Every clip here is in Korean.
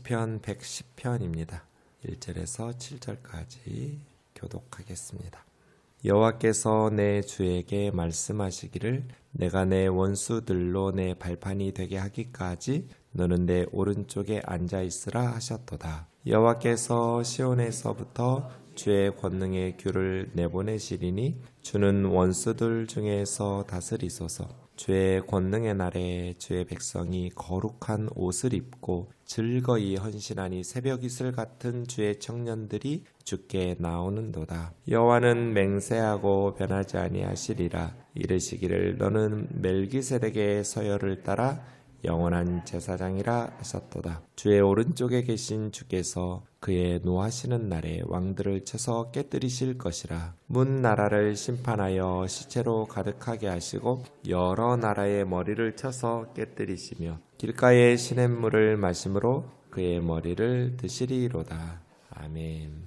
시편 110편입니다. 1절에서 7절까지 교독하겠습니다. 여호와께서 내 주에게 말씀하시기를 내가 내 원수들로 내 발판이 되게 하기까지 너는 내 오른쪽에 앉아있으라 하셨도다. 여호와께서 시온에서부터 주의 권능의 귤을 내보내시리니 주는 원수들 중에서 다스리소서. 주의 권능의 날에 주의 백성이 거룩한 옷을 입고 즐거이 헌신하니 새벽 이슬 같은 주의 청년들이 주께 나오는도다. 여호와는 맹세하고 변하지 아니하시리라. 이르시기를 너는 멜기세덱의 서열을 따라 영원한 제사장이라 하셨도다. 주의 오른쪽에 계신 주께서 그의 노하시는 날에 왕들을 쳐서 깨뜨리실 것이라. 문 나라를 심판하여 시체로 가득하게 하시고 여러 나라의 머리를 쳐서 깨뜨리시며 길가의 시냇물을 마심으로 그의 머리를 드시리로다. 아멘.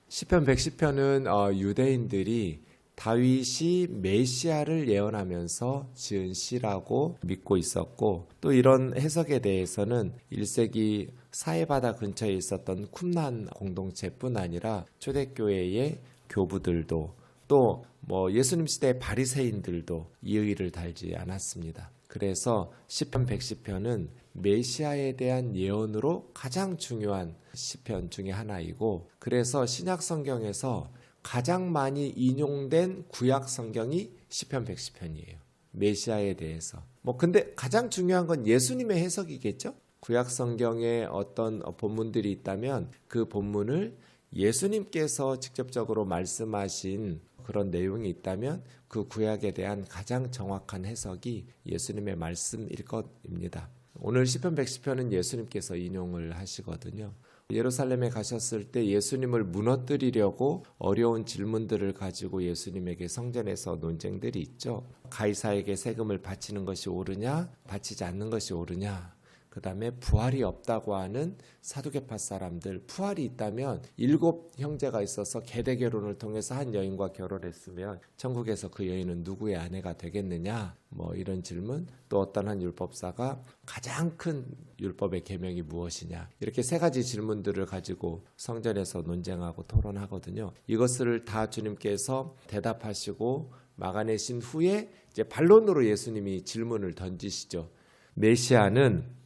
시편 110편은 유대인들이 다윗이 메시아를 예언하면서 지은 시라고 믿고 있었고, 또 이런 해석에 대해서는 1세기 사해바다 근처에 있었던 쿰란 공동체뿐 아니라 초대교회의 교부들도 또 예수님 시대의 바리새인들도 이의를 달지 않았습니다. 그래서 시편 110편은 메시아에 대한 예언으로 가장 중요한 시편 중에 하나이고, 그래서 신약 성경에서 가장 많이 인용된 구약 성경이 시편 110편이에요. 메시아에 대해서. 근데 가장 중요한 건 예수님의 해석이겠죠? 구약 성경에 어떤 본문들이 있다면 그 본문을 예수님께서 직접적으로 말씀하신 그런 내용이 있다면 그 구약에 대한 가장 정확한 해석이 예수님의 말씀일 것입니다. 오늘 시편 110편은 예수님께서 인용을 하시거든요. 예루살렘에 가셨을 때 예수님을 무너뜨리려고 어려운 질문들을 가지고 예수님에게 성전에서 논쟁들이 있죠. 가이사에게 세금을 바치는 것이 옳으냐, 바치지 않는 것이 옳으냐. 그 다음에 부활이 없다고 하는 사두개파 사람들, 부활이 있다면 7 형제가 있어서 계대결혼을 통해서 한 여인과 결혼했으면 천국에서 그 여인은 누구의 아내가 되겠느냐, 이런 질문. 또 어떤 한 율법사가 가장 큰 율법의 계명이 무엇이냐, 이렇게 3가지 질문들을 가지고 성전에서 논쟁하고 토론하거든요. 이것을 다 주님께서 대답하시고 막아내신 후에 이제 반론으로 예수님이 질문을 던지시죠. 메시아는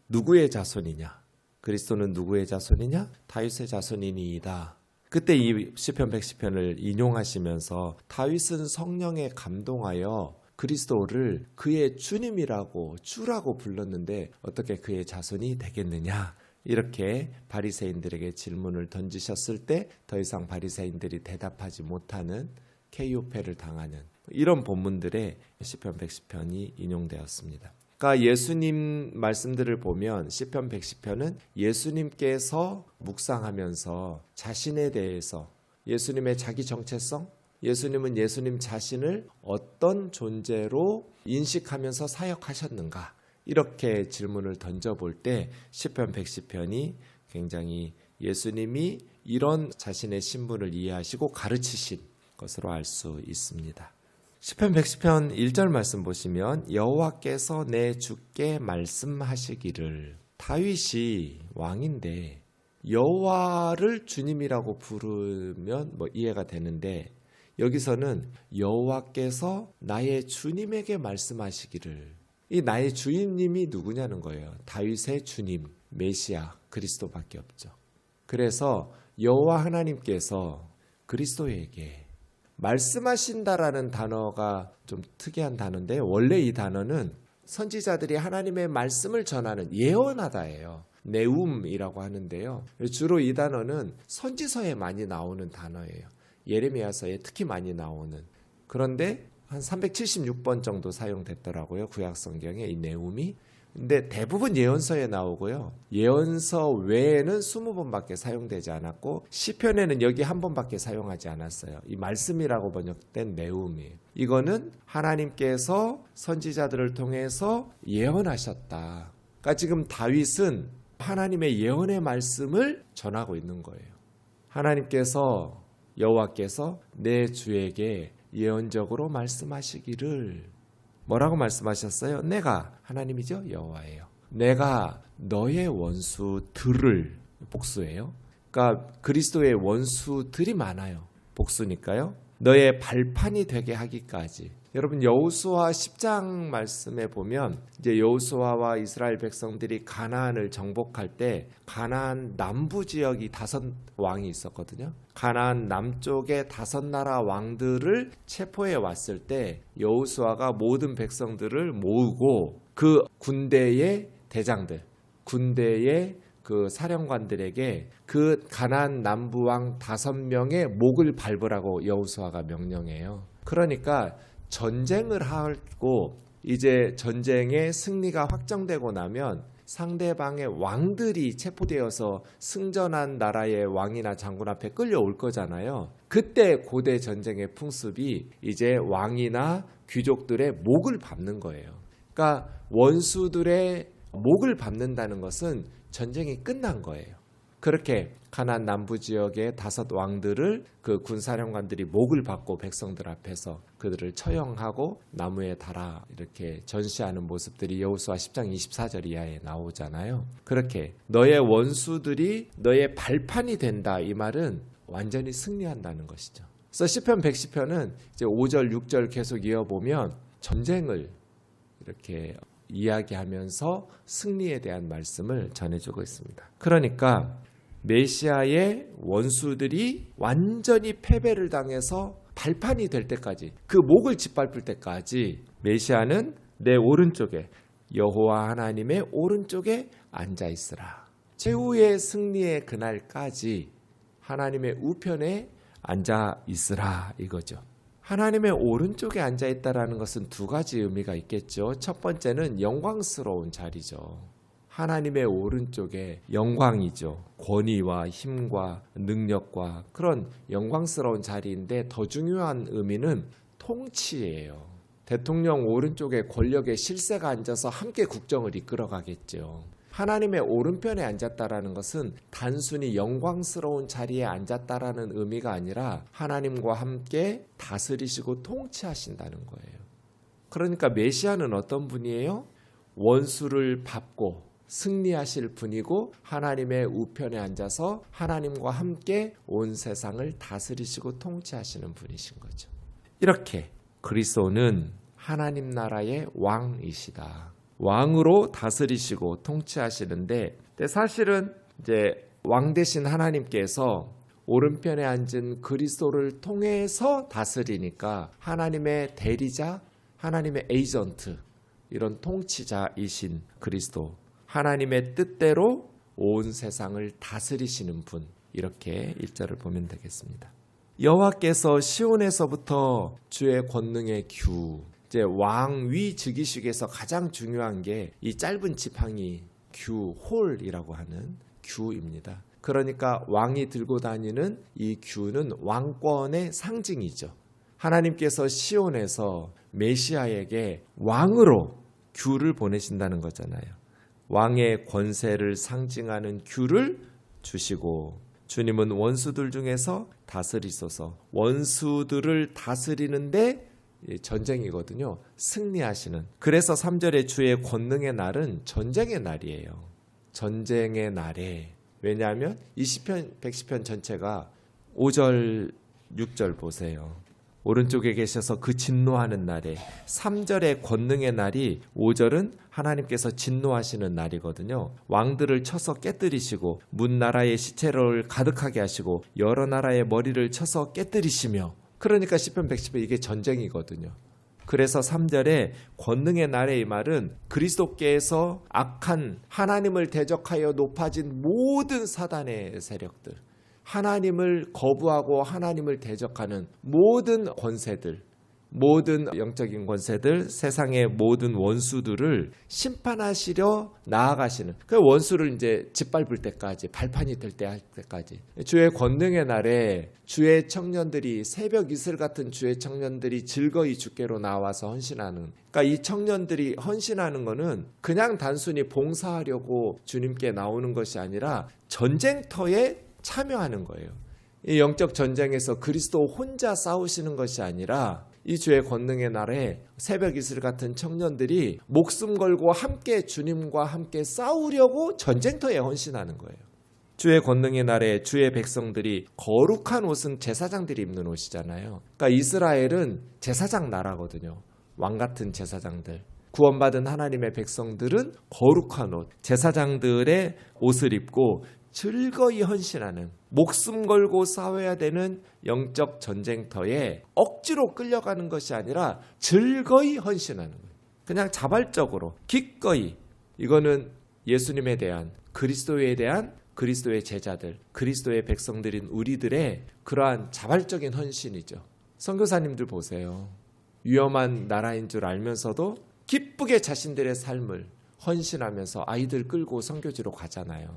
누구의 자손이냐? 그리스도는 누구의 자손이냐? 다윗의 자손이니이다. 그때 이 시편 110편을 인용하시면서 다윗은 성령에 감동하여 그리스도를 그의 주님이라고 주라고 불렀는데 어떻게 그의 자손이 되겠느냐? 이렇게 바리새인들에게 질문을 던지셨을 때 더 이상 바리새인들이 대답하지 못하는 KO패를 당하는 이런 본문들의 시편 110편이 인용되었습니다. 그러니까 예수님 말씀들을 보면 시편 110편은 예수님께서 묵상하면서 자신에 대해서 예수님의 자기 정체성, 예수님은 예수님 자신을 어떤 존재로 인식하면서 사역하셨는가, 이렇게 질문을 던져볼 때 시편 110편이 굉장히 예수님이 이런 자신의 신분을 이해하시고 가르치신 것으로 알 수 있습니다. 시편 110편 1절 말씀 보시면 여호와께서 내 주께 말씀하시기를. 다윗이 왕인데 여호와를 주님이라고 부르면 이해가 되는데, 여기서는 여호와께서 나의 주님에게 말씀하시기를. 이 나의 주인님이 누구냐는 거예요. 다윗의 주님, 메시아, 그리스도밖에 없죠. 그래서 여호와 하나님께서 그리스도에게 말씀하신다라는 단어가 좀 특이한 단어인데, 원래 이 단어는 선지자들이 하나님의 말씀을 전하는 예언하다예요. 네움이라고 하는데요. 주로 이 단어는 선지서에 많이 나오는 단어예요. 예레미야서에 특히 많이 나오는. 그런데 한 376번 정도 사용됐더라고요. 구약 성경에 이 네움이. 근데 대부분 예언서에 나오고요. 예언서 외에는 20번밖에 사용되지 않았고 시편에는 여기 한 번밖에 사용하지 않았어요. 이 말씀이라고 번역된 네움이에요. 이거는 하나님께서 선지자들을 통해서 예언하셨다. 그러니까 지금 다윗은 하나님의 예언의 말씀을 전하고 있는 거예요. 하나님께서, 여호와께서 내 주에게 예언적으로 말씀하시기를. 뭐라고 말씀하셨어요? 내가 하나님이죠, 여호와예요. 내가 너의 원수들을 복수예요. 그러니까 그리스도의 원수들이 많아요. 복수니까요. 너의 발판이 되게 하기까지. 여러분 여호수아 10장 말씀에 보면 이제 여호수아와 이스라엘 백성들이 가나안을 정복할 때 가나안 남부 지역이 5 왕이 있었거든요. 가나안 남쪽의 5 나라 왕들을 체포해 왔을 때 여호수아가 모든 백성들을 모으고 그 군대의 대장들, 군대의 그 사령관들에게 그 가나안 남부왕 5명의 목을 밟으라고 여호수아가 명령해요. 그러니까 전쟁을 하고 이제 전쟁의 승리가 확정되고 나면 상대방의 왕들이 체포되어서 승전한 나라의 왕이나 장군 앞에 끌려올 거잖아요. 그때 고대 전쟁의 풍습이 이제 왕이나 귀족들의 목을 밟는 거예요. 그러니까 원수들의 목을 밟는다는 것은 전쟁이 끝난 거예요. 그렇게 가나안 남부 지역의 5 왕들을 그 군사령관들이 목을 받고 백성들 앞에서 그들을 처형하고 나무에 달아 이렇게 전시하는 모습들이 여호수아 10장 24절 이하에 나오잖아요. 그렇게 너의 원수들이 너의 발판이 된다, 이 말은 완전히 승리한다는 것이죠. 그래서 시편 110편은 이제 5절 6절 계속 이어보면 전쟁을 이렇게 이야기하면서 승리에 대한 말씀을 전해주고 있습니다. 그러니까 메시아의 원수들이 완전히 패배를 당해서 발판이 될 때까지, 그 목을 짓밟을 때까지 메시아는 내 오른쪽에, 여호와 하나님의 오른쪽에 앉아 있으라. 최후의 승리의 그날까지 하나님의 우편에 앉아 있으라, 이거죠. 하나님의 오른쪽에 앉아있다라는 것은 2 가지 의미가 있겠죠. 첫 번째는 영광스러운 자리죠. 하나님의 오른쪽에 영광이죠. 권위와 힘과 능력과 그런 영광스러운 자리인데, 더 중요한 의미는 통치예요. 대통령 오른쪽에 권력의 실세가 앉아서 함께 국정을 이끌어가겠죠. 하나님의 오른편에 앉았다라는 것은 단순히 영광스러운 자리에 앉았다라는 의미가 아니라 하나님과 함께 다스리시고 통치하신다는 거예요. 그러니까 메시아는 어떤 분이에요? 원수를 밟고 승리하실 분이고 하나님의 우편에 앉아서 하나님과 함께 온 세상을 다스리시고 통치하시는 분이신 거죠. 이렇게 그리스도는 하나님 나라의 왕이시다. 왕으로 다스리시고 통치하시는데, 사실은 이제 왕 대신 하나님께서 오른편에 앉은 그리스도를 통해서 다스리니까 하나님의 대리자, 하나님의 에이전트, 이런 통치자이신 그리스도, 하나님의 뜻대로 온 세상을 다스리시는 분, 이렇게 1절을 보면 되겠습니다. 여호와께서 시온에서부터 주의 권능의 규, 이제 왕위 즉위식에서 가장 중요한 게 이 짧은 지팡이 규, 홀이라고 하는 규입니다. 그러니까 왕이 들고 다니는 이 규는 왕권의 상징이죠. 하나님께서 시온에서 메시아에게 왕으로 규를 보내신다는 거잖아요. 왕의 권세를 상징하는 규를 주시고, 주님은 원수들 중에서 다스리소서, 원수들을 다스리는데 전쟁이거든요. 승리하시는. 그래서 3절에 주의 권능의 날은 전쟁의 날이에요. 전쟁의 날에. 왜냐하면 이 시편 110편 전체가 5절 6절 보세요. 오른쪽에 계셔서 그 진노하는 날에, 3절의 권능의 날이 5절은 하나님께서 진노하시는 날이거든요. 왕들을 쳐서 깨뜨리시고 문나라의 시체를 가득하게 하시고 여러 나라의 머리를 쳐서 깨뜨리시며, 그러니까 시편 110편 이게 전쟁이거든요. 그래서 3절에 권능의 날에, 이 말은 그리스도께서 악한 하나님을 대적하여 높아진 모든 사단의 세력들, 하나님을 거부하고 하나님을 대적하는 모든 권세들, 모든 영적인 권세들, 세상의 모든 원수들을 심판하시려 나아가시는, 그 원수를 이제 짓밟을 때까지, 발판이 될 때 할 때까지, 주의 권능의 날에 주의 청년들이, 새벽 이슬 같은 주의 청년들이 즐거이 주께로 나와서 헌신하는, 그러니까 이 청년들이 헌신하는 거는 그냥 단순히 봉사하려고 주님께 나오는 것이 아니라 전쟁터에 참여하는 거예요. 이 영적 전쟁에서 그리스도 혼자 싸우시는 것이 아니라 이 주의 권능의 날에 새벽 이슬 같은 청년들이 목숨 걸고 함께 주님과 함께 싸우려고 전쟁터에 헌신하는 거예요. 주의 권능의 날에 주의 백성들이 거룩한 옷은 제사장들이 입는 옷이잖아요. 그러니까 이스라엘은 제사장 나라거든요. 왕 같은 제사장들. 구원받은 하나님의 백성들은 거룩한 옷, 제사장들의 옷을 입고 즐거이 헌신하는, 목숨 걸고 싸워야 되는 영적 전쟁터에 억지로 끌려가는 것이 아니라 즐거이 헌신하는 거예요. 그냥 자발적으로 기꺼이. 이거는 예수님에 대한, 그리스도에 대한 그리스도의 제자들, 그리스도의 백성들인 우리들의 그러한 자발적인 헌신이죠. 선교사님들 보세요. 위험한 나라인 줄 알면서도 기쁘게 자신들의 삶을 헌신하면서 아이들 끌고 선교지로 가잖아요.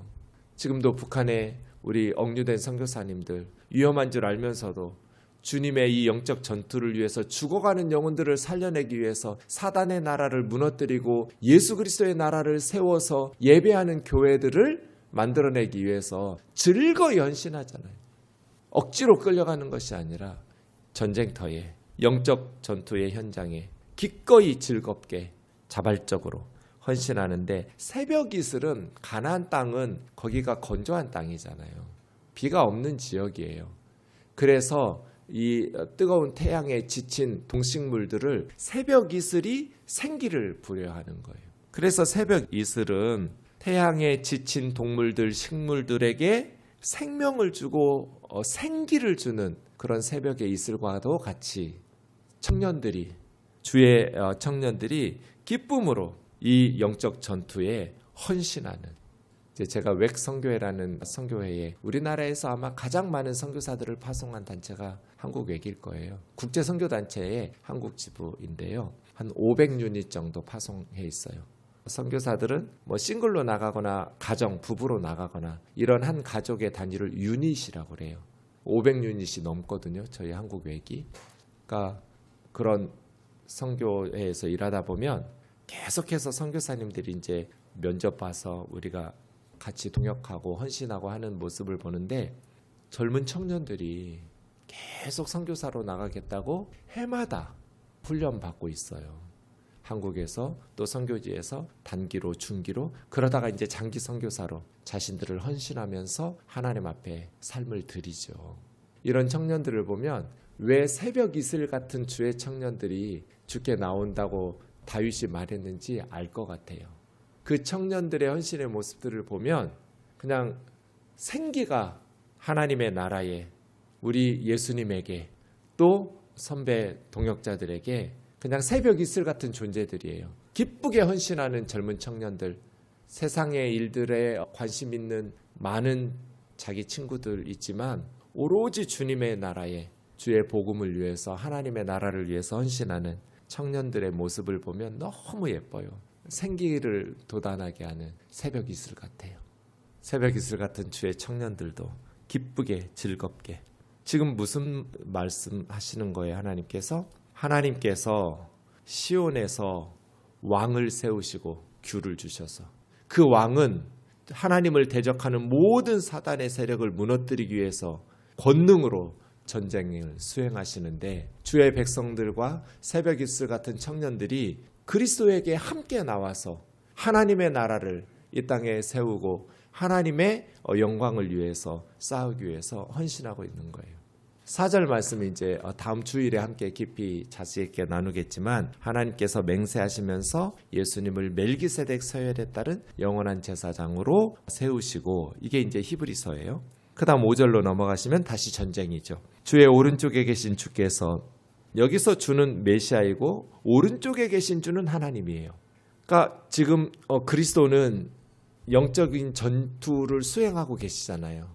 지금도 북한에 우리 억류된 선교사님들 위험한 줄 알면서도 주님의 이 영적 전투를 위해서 죽어가는 영혼들을 살려내기 위해서 사단의 나라를 무너뜨리고 예수 그리스도의 나라를 세워서 예배하는 교회들을 만들어내기 위해서 즐거이 헌신하잖아요. 억지로 끌려가는 것이 아니라 전쟁터에, 영적 전투의 현장에 기꺼이 즐겁게 자발적으로 헌신하는데, 새벽 이슬은 가나안 땅은 거기가 건조한 땅이잖아요. 비가 없는 지역이에요. 그래서 이 뜨거운 태양에 지친 동식물들을 새벽 이슬이 생기를 부여하는 거예요. 그래서 새벽 이슬은 태양에 지친 동물들, 식물들에게 생명을 주고 생기를 주는 그런 새벽의 이슬과도 같이 청년들이, 주의 청년들이 기쁨으로 이 영적 전투에 헌신하는, 제가 웩 선교회라는 선교회에 우리나라에서 아마 가장 많은 선교사들을 파송한 단체가 한국 웩일 거예요. 국제 선교 단체의 한국 지부인데요. 한 500유닛 정도 파송해 있어요. 선교사들은 뭐 싱글로 나가거나 가정, 부부로 나가거나 이런 한 가족의 단위를 유닛이라고 그래요. 500유닛이 넘거든요. 저희 한국 웩이. 그러니까 그런 선교회에서 일하다 보면 계속해서 선교사님들이 이제 면접 봐서 우리가 같이 동역하고 헌신하고 하는 모습을 보는데, 젊은 청년들이 계속 선교사로 나가겠다고 해마다 훈련받고 있어요. 한국에서 또 선교지에서 단기로, 중기로, 그러다가 이제 장기 선교사로 자신들을 헌신하면서 하나님 앞에 삶을 드리죠. 이런 청년들을 보면 왜 새벽 이슬 같은 주의 청년들이 주께 나온다고 다윗이 말했는지 알 것 같아요. 그 청년들의 헌신의 모습들을 보면 그냥 생기가 하나님의 나라에, 우리 예수님에게, 또 선배 동역자들에게 그냥 새벽 이슬 같은 존재들이에요. 기쁘게 헌신하는 젊은 청년들, 세상의 일들에 관심 있는 많은 자기 친구들 있지만 오로지 주님의 나라에, 주의 복음을 위해서, 하나님의 나라를 위해서 헌신하는 청년들의 모습을 보면 너무 예뻐요. 생기를 돋아나게 하는 새벽 이슬 같아요. 새벽 이슬 같은 주의 청년들도 기쁘게 즐겁게. 지금 무슨 말씀하시는 거예요? 하나님께서 시온에서 왕을 세우시고 규를 주셔서, 그 왕은 하나님을 대적하는 모든 사단의 세력을 무너뜨리기 위해서 권능으로 전쟁을 수행하시는데, 주의 백성들과 새벽 이슬 같은 청년들이 그리스도에게 함께 나와서 하나님의 나라를 이 땅에 세우고 하나님의 영광을 위해서 싸우기 위해서 헌신하고 있는 거예요. 4절 말씀 이제 다음 주일에 함께 깊이 자세히 있게 나누겠지만, 하나님께서 맹세하시면서 예수님을 멜기세덱 서열에 따른 영원한 제사장으로 세우시고, 이게 이제 히브리서예요. 그 다음 5절로 넘어가시면 다시 전쟁이죠. 주의 오른쪽에 계신 주께서, 여기서 주는 메시아이고 오른쪽에 계신 주는 하나님이에요. 그러니까 지금 그리스도는 영적인 전투를 수행하고 계시잖아요.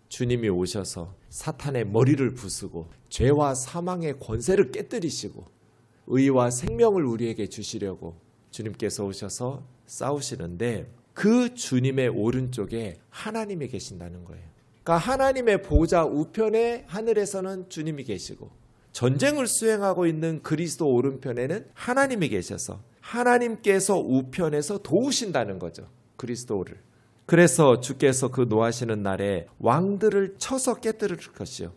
주님이 오셔서 사탄의 머리를 부수고 죄와 사망의 권세를 깨뜨리시고 의와 생명을 우리에게 주시려고 주님께서 오셔서 싸우시는데, 그 주님의 오른쪽에 하나님이 계신다는 거예요. 그러니까 하나님의 보좌 우편에 하늘에서는 주님이 계시고, 전쟁을 수행하고 있는 그리스도 오른편에는 하나님이 계셔서 하나님께서 우편에서 도우신다는 거죠. 그리스도를. 그래서 주께서 그 노하시는 날에 왕들을 쳐서 깨뜨릴 것이요.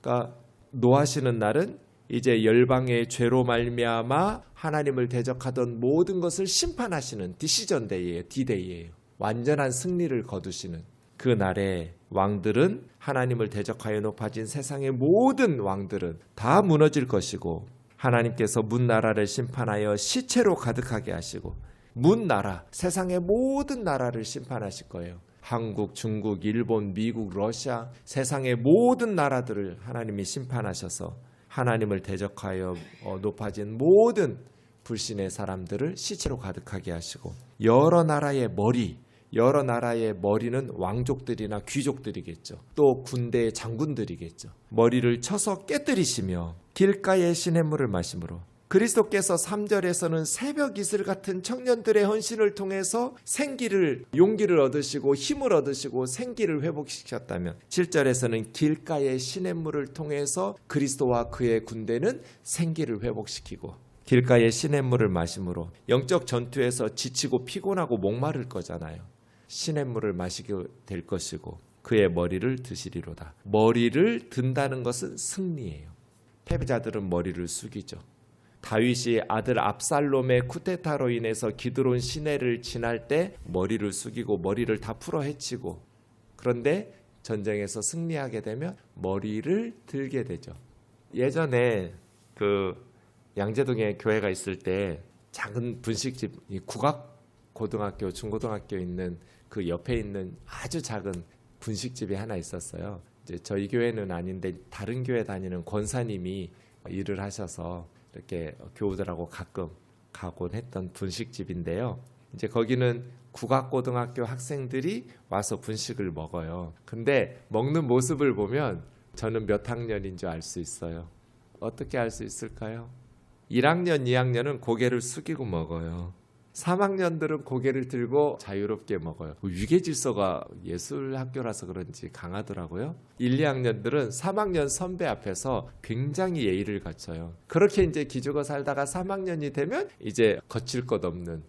그러니까 노하시는 날은 이제 열방의 죄로 말미암아 하나님을 대적하던 모든 것을 심판하시는 디시전 데이예요. 디데이예요. 완전한 승리를 거두시는 그 날에 왕들은 하나님을 대적하여 높아진 세상의 모든 왕들은 다 무너질 것이고 하나님께서 문 나라를 심판하여 시체로 가득하게 하시고 문 나라, 세상의 모든 나라를 심판하실 거예요. 한국, 중국, 일본, 미국, 러시아 세상의 모든 나라들을 하나님이 심판하셔서 하나님을 대적하여 높아진 모든 불신의 사람들을 시체로 가득하게 하시고 여러 나라의 머리는 왕족들이나 귀족들이겠죠. 또 군대의 장군들이겠죠. 머리를 쳐서 깨뜨리시며 길가의 시냇물을 마심으로 그리스도께서 3절에서는 새벽 이슬 같은 청년들의 헌신을 통해서 용기를 얻으시고 힘을 얻으시고 생기를 회복시켰다면 7절에서는 길가의 시냇물을 통해서 그리스도와 그의 군대는 생기를 회복시키고 길가의 시냇물을 마심으로 영적 전투에서 지치고 피곤하고 목마를 거잖아요. 시냇물을 마시게 될 것이고 그의 머리를 드시리로다. 머리를 든다는 것은 승리예요. 패배자들은 머리를 숙이죠. 다윗이 아들 압살롬의 쿠데타로 인해서 기드론 시내를 지날 때 머리를 숙이고 머리를 다 풀어 헤치고 그런데 전쟁에서 승리하게 되면 머리를 들게 되죠. 예전에 그 양재동에 교회가 있을 때 작은 분식집 국악고등학교 중고등학교 있는 그 옆에 있는 아주 작은 분식집이 하나 있었어요. 이제 저희 교회는 아닌데 다른 교회 다니는 권사님이 일을 하셔서 이렇게 교우들하고 가끔 가곤 했던 분식집인데요. 이제 거기는 국악고등학교 학생들이 와서 분식을 먹어요. 근데 먹는 모습을 보면 저는 몇 학년인 줄 알 수 있어요. 어떻게 알 수 있을까요? 1학년, 2학년은 고개를 숙이고 먹어요. 3학년들은 고개를 들고 자유롭게 먹어요. 위계질서가 예술학교라서 그런지 강하더라고요. 1, 2학년들은 3학년 선배 앞에서 굉장히 예의를 갖춰요. 그렇게 이제 기죽어 살다가 3학년이 되면 이제 거칠 것 없는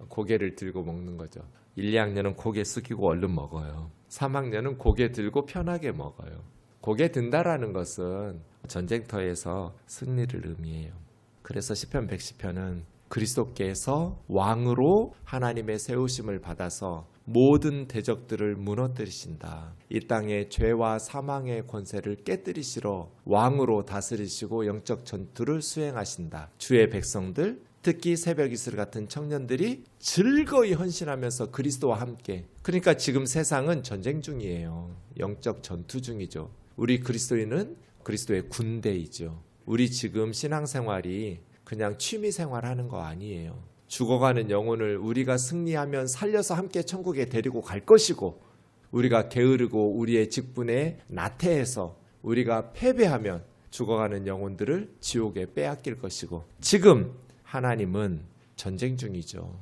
고개를 들고 먹는 거죠. 1, 2학년은 고개 숙이고 얼른 먹어요. 3학년은 고개 들고 편하게 먹어요. 고개 든다라는 것은 전쟁터에서 승리를 의미해요. 그래서 시편 110편은 그리스도께서 왕으로 하나님의 세우심을 받아서 모든 대적들을 무너뜨리신다. 이 땅의 죄와 사망의 권세를 깨뜨리시러 왕으로 다스리시고 영적 전투를 수행하신다. 주의 백성들, 특히 새벽 이슬 같은 청년들이 즐거이 헌신하면서 그리스도와 함께. 그러니까 지금 세상은 전쟁 중이에요. 영적 전투 중이죠. 우리 그리스도인은 그리스도의 군대이죠. 우리 지금 신앙생활이 그냥 취미생활 하는 거 아니에요. 죽어가는 영혼을 우리가 승리하면 살려서 함께 천국에 데리고 갈 것이고 우리가 게으르고 우리의 직분에 나태해서 우리가 패배하면 죽어가는 영혼들을 지옥에 빼앗길 것이고 지금 하나님은 전쟁 중이죠.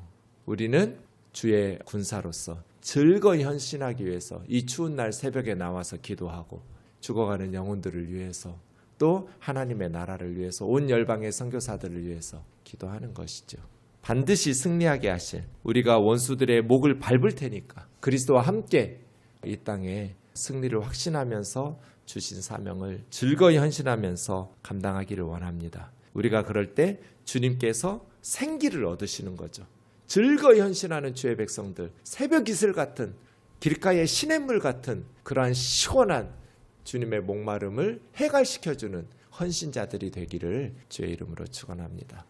우리는 주의 군사로서 즐거이 헌신하기 위해서 이 추운 날 새벽에 나와서 기도하고 죽어가는 영혼들을 위해서 또 하나님의 나라를 위해서 온 열방의 선교사들을 위해서 기도하는 것이죠. 반드시 승리하게 하실 우리가 원수들의 목을 밟을 테니까 그리스도와 함께 이 땅에 승리를 확신하면서 주신 사명을 즐거이 헌신하면서 감당하기를 원합니다. 우리가 그럴 때 주님께서 생기를 얻으시는 거죠. 즐거이 헌신하는 주의 백성들, 새벽 이슬 같은 길가의 시냇물 같은 그러한 시원한 주님의 목마름을 해갈시켜주는 헌신자들이 되기를 주의 이름으로 축원합니다.